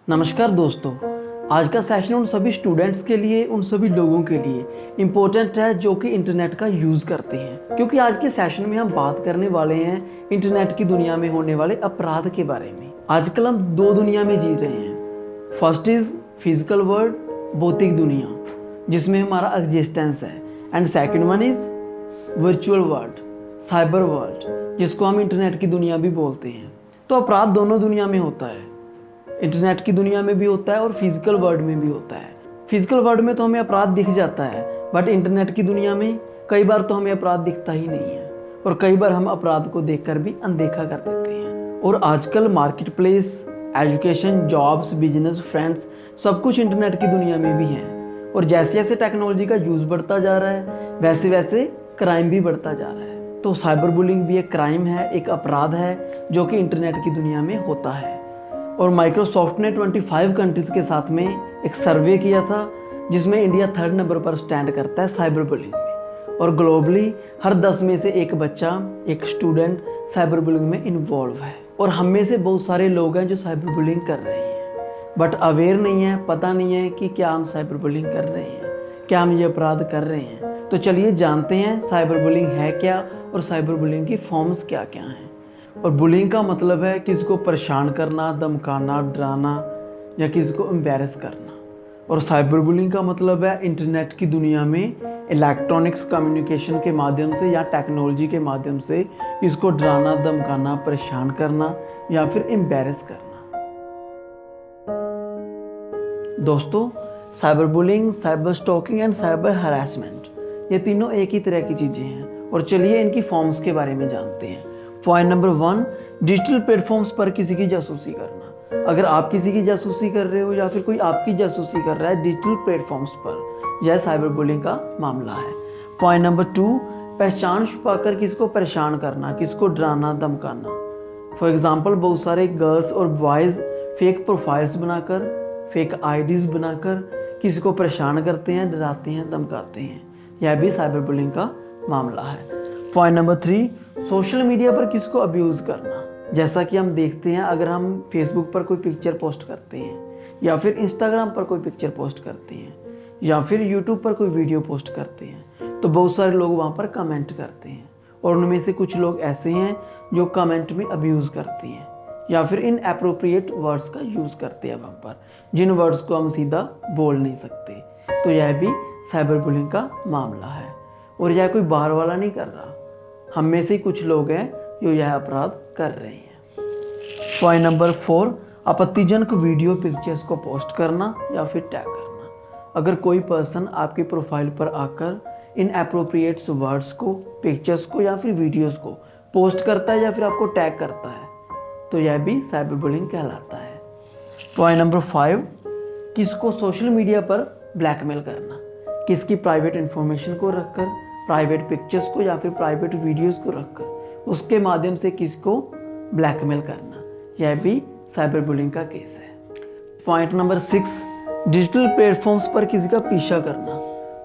नमस्कार दोस्तों, आज का सेशन उन सभी स्टूडेंट्स के लिए, उन सभी लोगों के लिए इम्पोर्टेंट है जो कि इंटरनेट का यूज़ करते हैं, क्योंकि आज के सेशन में हम बात करने वाले हैं इंटरनेट की दुनिया में होने वाले अपराध के बारे में। आजकल हम दो दुनिया में जी रहे हैं। फर्स्ट इज़ फिजिकल वर्ल्ड, भौतिक दुनिया जिसमें हमारा एग्जिस्टेंस है, and second one is virtual world, cyber world, जिसको हम इंटरनेट की दुनिया भी बोलते हैं। तो अपराध दोनों दुनिया में होता है, इंटरनेट की दुनिया में भी होता है और फिजिकल वर्ल्ड में भी होता है। फिजिकल वर्ल्ड में तो हमें अपराध दिख जाता है, बट इंटरनेट की दुनिया में कई बार तो हमें अपराध दिखता ही नहीं है, और कई बार हम अपराध को देखकर भी अनदेखा कर देते हैं। और आजकल market place, education, jobs, business, friends, सब कुछ इंटरनेट की दुनिया में भी है। और जैसे जैसे टेक्नोलॉजी का यूज़ बढ़ता जा रहा है, वैसे वैसे क्राइम भी बढ़ता जा रहा है। तो साइबर बुलिंग भी एक क्राइम है, एक अपराध है जो कि इंटरनेट की दुनिया में होता है। और माइक्रोसॉफ्ट ने 25 कंट्रीज़ के साथ में एक सर्वे किया था, जिसमें इंडिया 3rd नंबर पर स्टैंड करता है साइबर बुलिंग में। और ग्लोबली हर 10 में से एक बच्चा, एक स्टूडेंट साइबर बुलिंग में इन्वॉल्व है। और हम में से बहुत सारे लोग हैं जो साइबर बुलिंग कर रहे हैं, बट अवेयर नहीं है, पता नहीं है कि क्या हम साइबर बुलिंग कर रहे हैं, क्या हम ये अपराध कर रहे हैं। तो चलिए जानते हैं साइबर बुलिंग है क्या और साइबर बुलिंग की फॉर्म्स क्या क्या हैं। और बुलिंग का मतलब है किसी को परेशान करना, धमकाना, डराना या किसी को एम्बैरेस करना। और साइबर बुलिंग का मतलब है इंटरनेट की दुनिया में इलेक्ट्रॉनिक्स कम्युनिकेशन के माध्यम से या टेक्नोलॉजी के माध्यम से इसको डराना, धमकाना, परेशान करना या फिर एम्बैरेस करना। दोस्तों, cyber bullying, cyber stalking and cyber harassment, ये तीनों एक ही तरह की चीज़ें हैं। और चलिए इनकी फॉर्म्स के बारे में जानते हैं। पॉइंट नंबर 1, डिजिटल प्लेटफॉर्म्स पर किसी की जासूसी करना। अगर आप किसी की जासूसी कर रहे हो या फिर कोई आपकी जासूसी कर रहा है डिजिटल प्लेटफॉर्म्स पर, यह साइबर बुलिंग का मामला है। पॉइंट नंबर 2, पहचान छुपाकर किसी को परेशान करना, किसी को डराना, धमकाना। फॉर एग्जाम्पल, बहुत सारे गर्ल्स और बॉयज़ फेक प्रोफाइल्स बनाकर, फेक आईडीज़ बनाकर किसी को परेशान करते हैं, डराते हैं, धमकाते हैं। यह भी साइबर बुलिंग का मामला है। पॉइंट नंबर 3, सोशल मीडिया पर किसी को अब्यूज़ करना। जैसा कि हम देखते हैं, अगर हम फेसबुक पर कोई पिक्चर पोस्ट करते हैं या फिर इंस्टाग्राम पर कोई पिक्चर पोस्ट करते हैं या फिर यूट्यूब पर कोई वीडियो पोस्ट करते हैं, तो बहुत सारे लोग वहाँ पर कमेंट करते हैं। और उनमें से कुछ लोग ऐसे हैं जो कमेंट में अब्यूज़ करते हैं या फिर इनएप्रोप्रिएट वर्ड्स का यूज़ करते हैं वहाँ पर, जिन वर्ड्स को हम सीधा बोल नहीं सकते। तो यह भी साइबर बुलिंग का मामला है। और यह कोई बाहर वाला नहीं कर रहा, हम में से कुछ लोग हैं जो यह अपराध कर रहे हैं। पॉइंट नंबर 4, आपत्तिजनक वीडियो, पिक्चर्स को पोस्ट करना या फिर टैग करना। अगर कोई पर्सन आपकी प्रोफाइल पर आकर इनएप्रोप्रिएट वर्ड्स को, पिक्चर्स को या फिर वीडियोस को पोस्ट करता है या फिर आपको टैग करता है, तो यह भी साइबर बुलिंग कहलाता है। पॉइंट नंबर 5, किसको सोशल मीडिया पर ब्लैकमेल करना, किसकी प्राइवेट इंफॉर्मेशन को रखकर, प्राइवेट पिक्चर्स को या फिर प्राइवेट वीडियोस को रखकर उसके माध्यम से किसको ब्लैकमेल करना, यह भी साइबर बुलिंग का केस है। पॉइंट नंबर 6, डिजिटल प्लेटफॉर्म्स पर किसी का पीछा करना।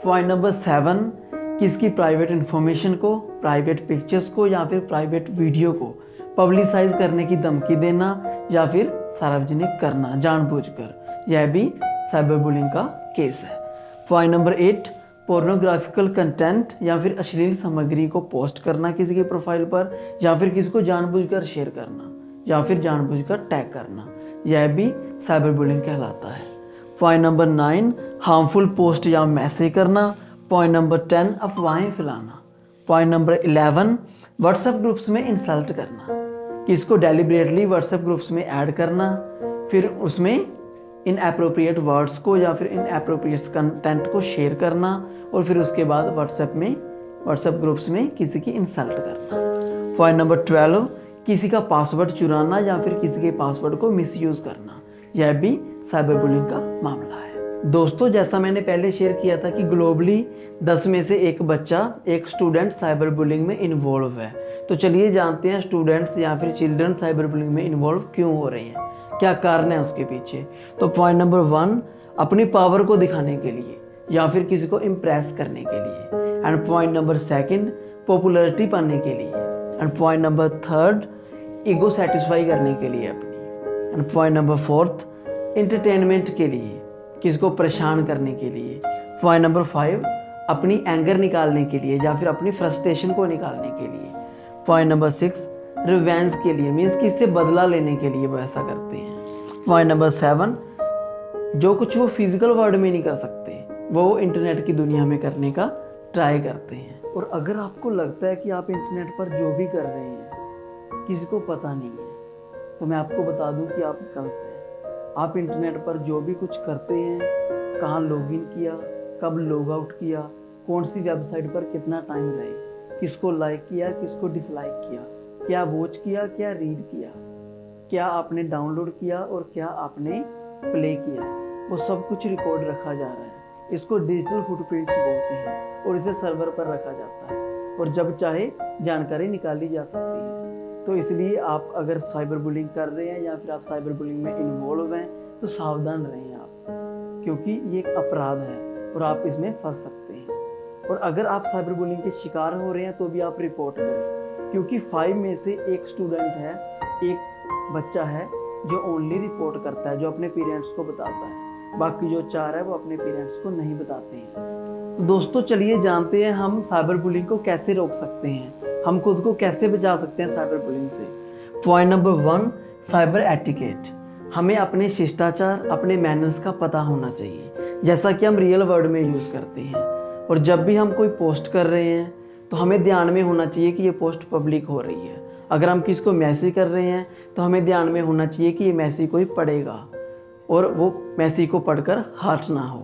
पॉइंट नंबर 7, किसकी प्राइवेट इंफॉर्मेशन को, प्राइवेट पिक्चर्स को या फिर प्राइवेट वीडियो को पब्लिसाइज करने की धमकी देना या फिर सार्वजनिक करना जानबूझकर, यह भी साइबर बुलिंग का केस है। पॉइंट नंबर 8, पोर्नोग्राफिकल कंटेंट या फिर अश्लील सामग्री को पोस्ट करना किसी के प्रोफाइल पर या फिर किसी को जानबूझकर शेयर करना या फिर जानबूझकर टैग करना, यह भी साइबर बुलिंग कहलाता है। पॉइंट नंबर 9, हार्मफुल पोस्ट या मैसेज करना। पॉइंट नंबर 10, अफवाहें फैलाना। पॉइंट नंबर 11, व्हाट्सएप ग्रुप्स में इंसल्ट करना, किसको डेलिब्रेटली व्हाट्सएप ग्रुप्स में ऐड करना, फिर उसमें इनएप्रोप्रिएट वर्ड्स को या फिर इनएप्रोप्रिएट कंटेंट को शेयर करना और फिर उसके बाद व्हाट्सएप ग्रुप्स में किसी की इंसल्ट करना। पॉइंट नंबर 12, किसी का पासवर्ड चुराना या फिर किसी के पासवर्ड को मिसयूज करना, यह भी साइबर बुलिंग का मामला है। दोस्तों, जैसा मैंने पहले शेयर किया था कि ग्लोबली 10 में से एक बच्चा, एक स्टूडेंट साइबर बुलिंग में इन्वॉल्व है। तो चलिए जानते हैं स्टूडेंट्स या फिर चिल्ड्रन साइबर बुलिंग में इन्वॉल्व क्यों हो रहे हैं, क्या कारण है उसके पीछे। तो पॉइंट नंबर 1, अपनी पावर को दिखाने के लिए या फिर किसी को इम्प्रेस करने के लिए। एंड पॉइंट नंबर 2, पॉपुलैरिटी पाने के लिए। And point number 3, ego satisfy करने के लिए अपनी। एंड पॉइंट नंबर 4, इंटरटेनमेंट के लिए, किसको परेशान करने के लिए। पॉइंट नंबर 5, अपनी एंगर निकालने के लिए या फिर अपनी फ्रस्ट्रेशन को निकालने के लिए। पॉइंट नंबर 6, रिवेंज के लिए, मीन्स कि इससे बदला लेने के लिए वो ऐसा करते हैं। पॉइंट नंबर 7, जो कुछ वो फिजिकल वर्ल्ड में नहीं कर सकते वो इंटरनेट की दुनिया में करने का ट्राई करते हैं। और अगर आपको लगता है कि आप इंटरनेट पर जो भी कर रहे हैं किसी को पता नहीं है, तो मैं आपको बता दूं कि आप गलत हैं। आप इंटरनेट पर जो भी कुछ करते हैं, कहाँ लॉगिन किया, कब लॉग आउट किया, कौन सी वेबसाइट पर कितना टाइम रहे, किसको लाइक किया, किसको डिसलाइक किया, क्या वॉच किया, क्या रीड किया, क्या आपने डाउनलोड किया और क्या आपने प्ले किया, वो सब कुछ रिकॉर्ड रखा जा रहा है। इसको डिजिटल फुटप्रिंट्स बोलते हैं और इसे सर्वर पर रखा जाता है और जब चाहे जानकारी निकाली जा सकती है। तो इसलिए आप अगर साइबर बुलिंग कर रहे हैं या फिर आप साइबर बुलिंग में इन्वॉल्व हैं तो सावधान रहें आप, क्योंकि ये एक अपराध है और आप इसमें फंस सकते हैं। और अगर आप साइबर बुलिंग के शिकार हो रहे हैं तो भी आप रिपोर्ट करें, क्योंकि 5 में से एक स्टूडेंट है, एक बच्चा है जो ओनली रिपोर्ट करता है, जो अपने पेरेंट्स को बताता है, बाकी जो 4 है वो अपने पेरेंट्स को नहीं बताते हैं। दोस्तों चलिए जानते हैं हम साइबर बुलिंग को कैसे रोक सकते हैं, हम खुद को कैसे बचा सकते हैं साइबर बुलिंग से। Point number 1, cyber etiquette. हमें अपने शिष्टाचार, अपने मैनर्स का पता होना चाहिए, जैसा कि हम रियल वर्ल्ड में यूज़ करते हैं। और जब भी हम कोई पोस्ट कर रहे हैं तो हमें ध्यान में होना चाहिए कि ये पोस्ट पब्लिक हो रही है। अगर हम किसी को मैसेज कर रहे हैं तो हमें ध्यान में होना चाहिए कि ये मैसेज कोई पढ़ेगा और वो मैसेज को पढ़कर हर्ट ना हो।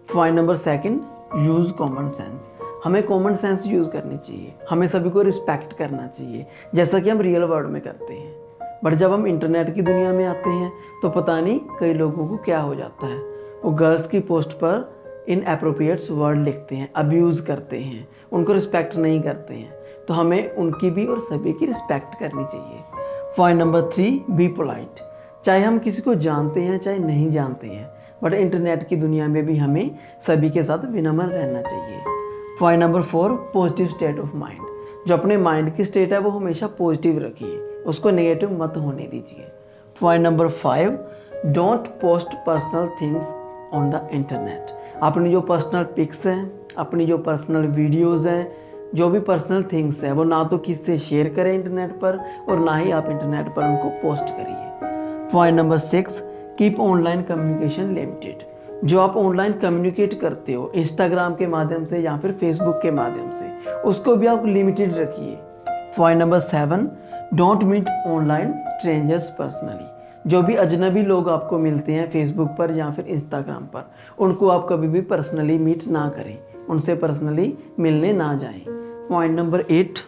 Point number 2, use common sense. हमें कॉमन सेंस यूज़ करनी चाहिए, हमें सभी को रिस्पेक्ट करना चाहिए, जैसा कि हम रियल वर्ल्ड में करते हैं। बट जब हम इंटरनेट की दुनिया में आते हैं तो पता नहीं कई लोगों को क्या हो जाता है, वो गर्ल्स की पोस्ट पर इनएप्रोप्रिएट वर्ड लिखते हैं, अब्यूज़ करते हैं, उनको रिस्पेक्ट नहीं करते हैं। तो हमें उनकी भी और सभी की रिस्पेक्ट करनी चाहिए। Point number 3, be polite. चाहे हम किसी को जानते हैं चाहे नहीं जानते हैं, बट इंटरनेट की दुनिया में भी हमें सभी के साथ विनम्र रहना चाहिए। Point number 4, positive state of mind. जो अपने माइंड की स्टेट है वो हमेशा पॉजिटिव रखिए, उसको नेगेटिव मत होने दीजिए। Point number 5, don't post personal things on the internet. अपनी जो पर्सनल पिक्स हैं, अपनी जो पर्सनल वीडियोज़ हैं, जो भी पर्सनल थिंग्स हैं वो ना तो किसी से शेयर करें इंटरनेट पर और ना ही आप इंटरनेट पर उनको पोस्ट करिए। Point number 6, keep online communication limited. जो आप ऑनलाइन कम्युनिकेट करते हो इंस्टाग्राम के माध्यम से या फिर फेसबुक के माध्यम से, उसको भी आप लिमिटेड रखिए। Point number 7, don't meet online strangers personally. जो भी अजनबी लोग आपको मिलते हैं फेसबुक पर या फिर इंस्टाग्राम पर, उनको आप कभी भी पर्सनली मीट ना करें, उनसे पर्सनली मिलने ना जाएं। Point number 8,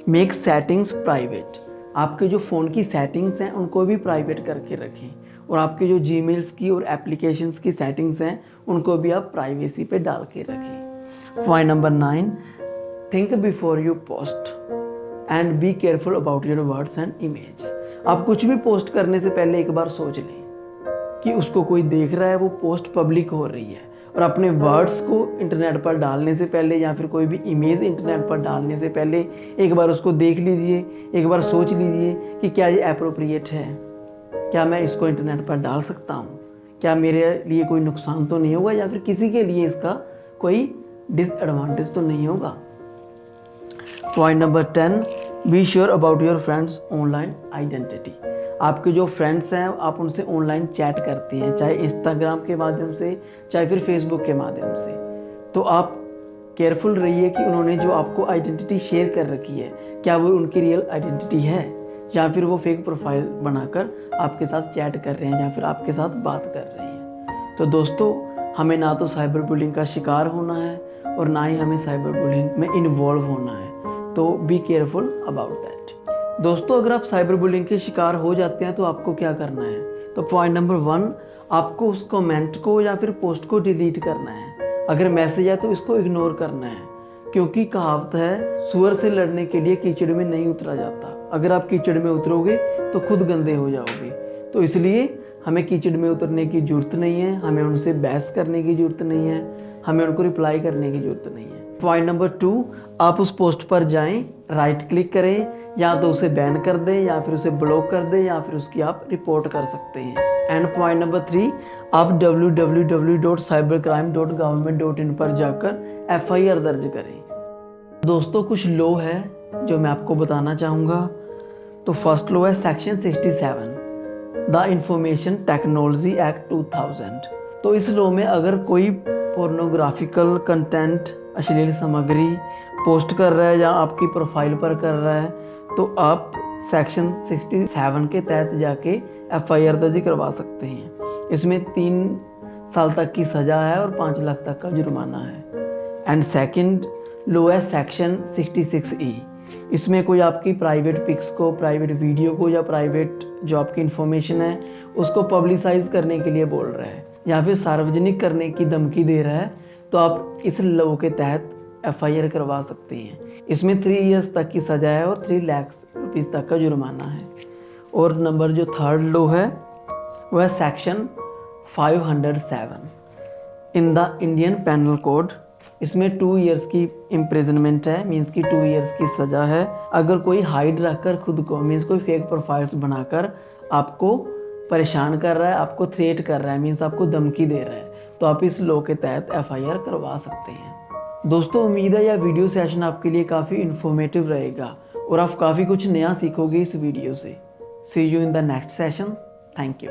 make settings private. आपके जो फ़ोन की सेटिंग्स हैं उनको भी प्राइवेट करके रखें और आपके जो जीमेल्स की और एप्लीकेशंस की सेटिंग्स हैं उनको भी आप प्राइवेसी पे डाल के रखें। Point number 9, think before you post and be careful about your words and image. आप कुछ भी पोस्ट करने से पहले एक बार सोच लें कि उसको कोई देख रहा है, वो पोस्ट पब्लिक हो रही है, और अपने वर्ड्स को इंटरनेट पर डालने से पहले या फिर कोई भी इमेज इंटरनेट पर डालने से पहले एक बार उसको देख लीजिए, एक बार सोच लीजिए कि क्या ये एप्रोप्रिएट है, क्या मैं इसको इंटरनेट पर डाल सकता हूँ, क्या मेरे लिए कोई नुकसान तो नहीं होगा या फिर किसी के लिए इसका कोई डिसएडवांटेज तो नहीं होगा। Point number 10, be sure about your friends online identity. आपके जो फ्रेंड्स हैं आप उनसे ऑनलाइन चैट करते हैं, चाहे इंस्टाग्राम के माध्यम से चाहे फिर फेसबुक के माध्यम से, तो आप केयरफुल रहिए कि उन्होंने जो आपको आइडेंटिटी शेयर कर रखी है क्या वो उनकी रियल आइडेंटिटी है या फिर वो फेक प्रोफाइल बनाकर आपके साथ चैट कर रहे हैं या फिर आपके साथ बात कर रहे हैं। तो दोस्तों हमें ना तो साइबर बुलिंग का शिकार होना है और ना ही हमें साइबर बुलिंग में इन्वॉल्व होना है, तो बी केयरफुल अबाउट दैट। दोस्तों अगर आप साइबर बुलिंग के शिकार हो जाते हैं तो आपको क्या करना है, तो पॉइंट नंबर 1, आपको उस कमेंट को या फिर पोस्ट को डिलीट करना है। अगर मैसेज है तो इसको इग्नोर करना है, क्योंकि कहावत है सुअर से लड़ने के लिए कीचड़ में नहीं उतरा जाता। अगर आप कीचड़ में उतरोगे तो खुद गंदे हो जाओगे, तो इसलिए हमें कीचड़ में उतरने की ज़रूरत नहीं है, हमें उनसे बहस करने की ज़रूरत नहीं है, हमें उनको रिप्लाई करने की ज़रूरत नहीं है। पॉइंट नंबर 2, आप उस पोस्ट पर जाएं, राइट क्लिक करें, या तो उसे बैन कर दें या फिर उसे ब्लॉक कर दें या फिर उसकी आप रिपोर्ट कर सकते हैं। एंड पॉइंट नंबर 3, आप www.cybercrime.government.in पर जाकर FIR दर्ज करें। दोस्तों कुछ लॉ है जो मैं आपको बताना चाहूँगा। तो फर्स्ट लॉ है section 67, the information technology act 2000। तो इस लॉ में अगर कोई पोर्नोग्राफिकल कंटेंट, अश्लील सामग्री पोस्ट कर रहा है या आपकी प्रोफाइल पर कर रहा है, तो आप सेक्शन 67 के तहत जाके FIR दर्ज करवा सकते हैं। इसमें 3 साल तक की सज़ा है और 5 लाख तक का जुर्माना है। एंड सेकंड लॉ है सेक्शन 66E। इसमें कोई आपकी प्राइवेट पिक्स को, प्राइवेट वीडियो को या प्राइवेट जो आपकी इन्फॉर्मेशन है उसको पब्लिसाइज करने के लिए बोल रहा है या फिर सार्वजनिक करने की धमकी दे रहा है, तो आप इस लॉ के तहत FIR करवा सकते हैं। इसमें 3 इयर्स तक की सज़ा है और 3 लाख रुपीज़ तक का जुर्माना है। और नंबर जो थर्ड लॉ है वह है section 507 in the Indian Penal Code. इसमें 2 इयर्स की इम्प्रिजनमेंट है, मीन्स की 2 इयर्स की सज़ा है। अगर कोई हाइड रखकर खुद को, मीन्स कोई फेक प्रोफाइल्स बनाकर आपको परेशान कर रहा है, आपको थ्रेट कर रहा है, मीन्स आपको धमकी दे रहा है, तो आप इस लॉ के तहत FIR करवा सकते हैं। दोस्तों उम्मीद है यह वीडियो सेशन आपके लिए काफ़ी इन्फॉर्मेटिव रहेगा और आप काफ़ी कुछ नया सीखोगे इस वीडियो से। See you in the next session. Thank you.